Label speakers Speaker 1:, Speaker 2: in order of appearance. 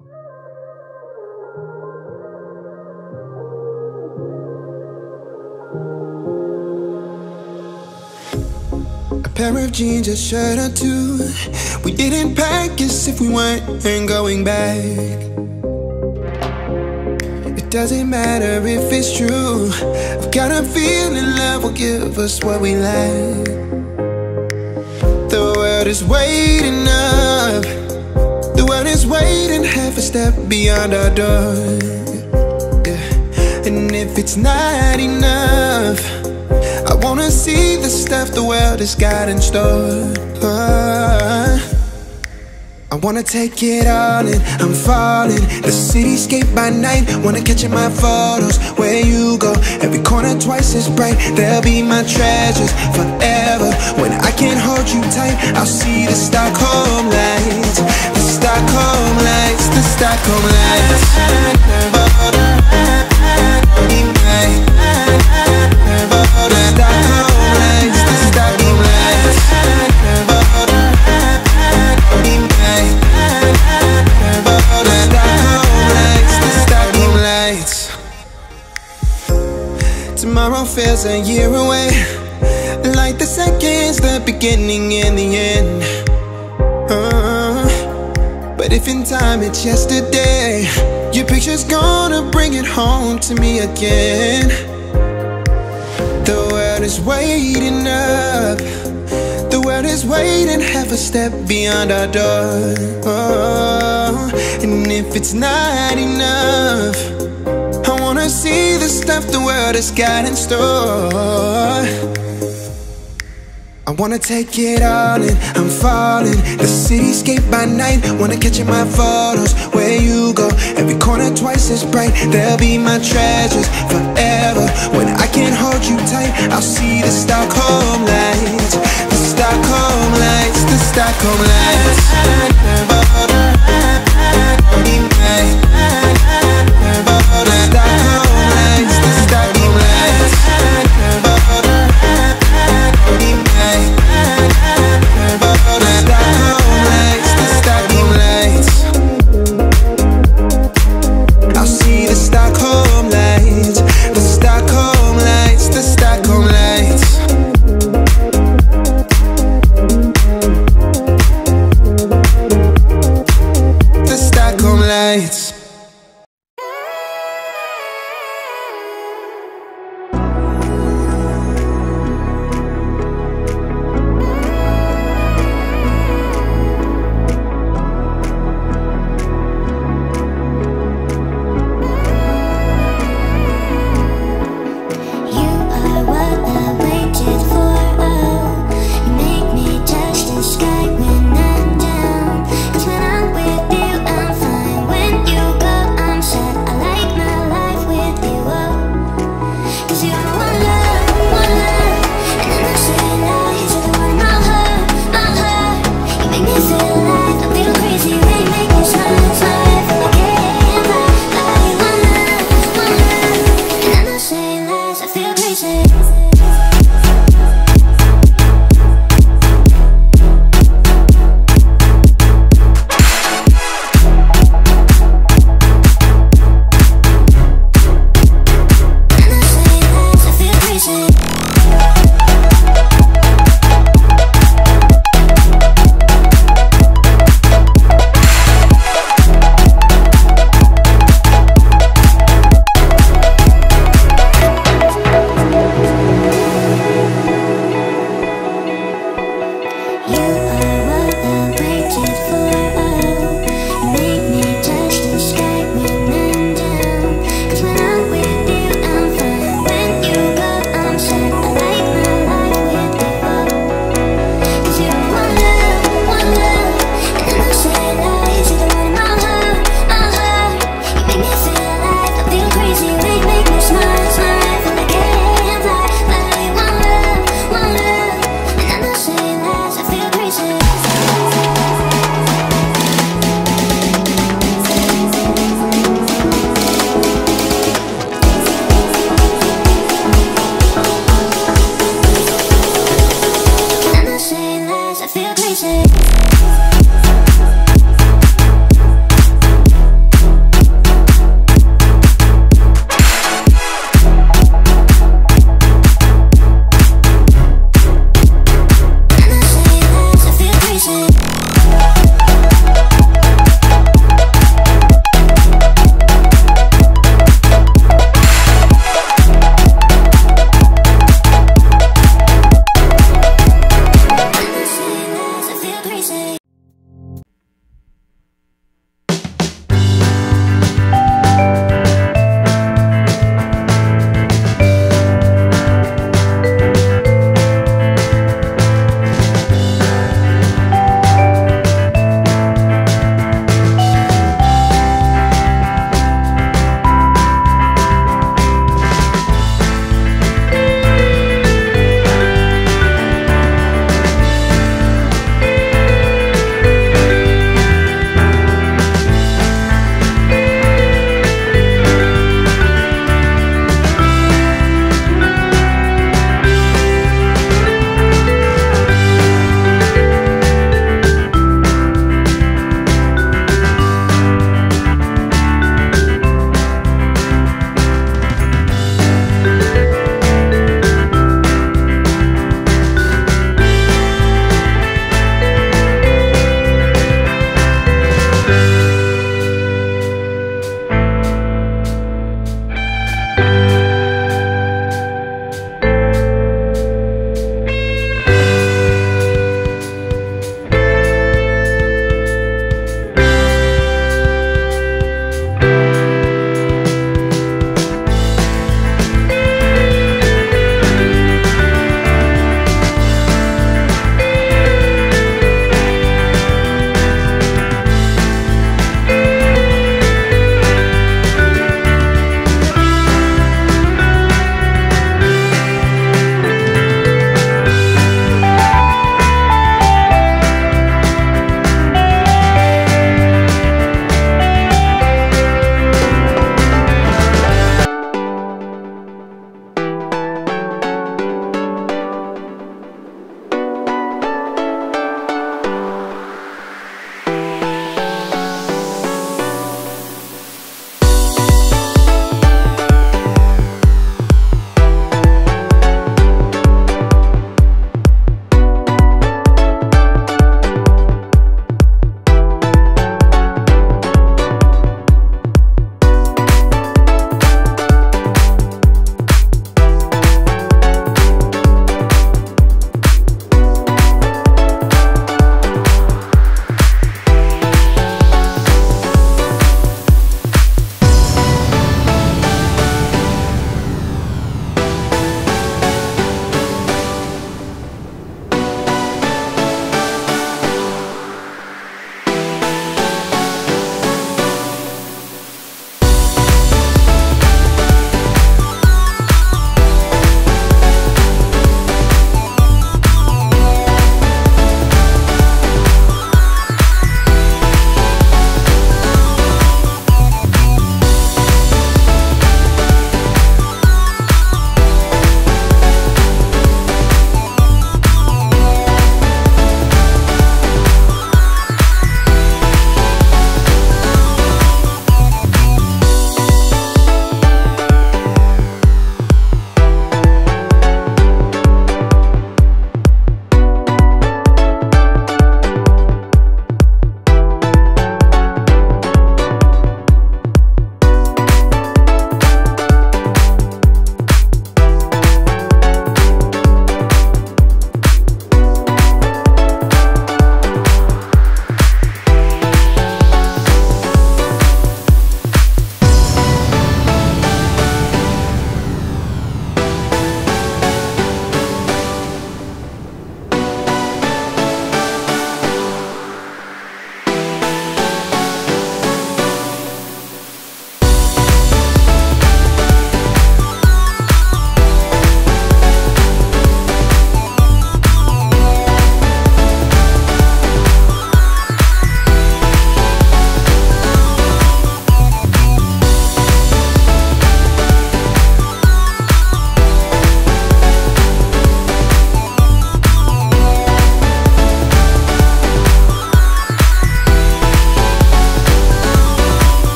Speaker 1: A pair of jeans, a shirt or two. We didn't pack as if we weren't going back. It doesn't matter if it's true. I've got a feeling love will give us what we lack. The world is waiting up. The world is waiting half a step beyond our door. Yeah. And if it's not enough, I wanna see the stuff the world has got in store. I wanna take it all in, I'm falling. The cityscape by night, wanna catch in my photos. Where you go, every corner twice as bright. They'll be my treasures forever. When I can't hold you tight, I'll see the Stockholm lights. The Stockholm lights, the Stockholm lights. Tomorrow feels a year away, like the seconds, the beginning and the end. But if in time it's yesterday, your picture's gonna bring it home to me again. The world is waiting up. The world is waiting half a step beyond our door. And if it's not enough, I wanna see the stuff the world has got in store. I wanna take it all in, I'm falling. The cityscape by night, wanna catch in my photos. Where you go, every corner twice as bright. They'll be my treasures forever. When I can't hold you tight, I'll see the Stockholm lights. The Stockholm lights, the Stockholm lights.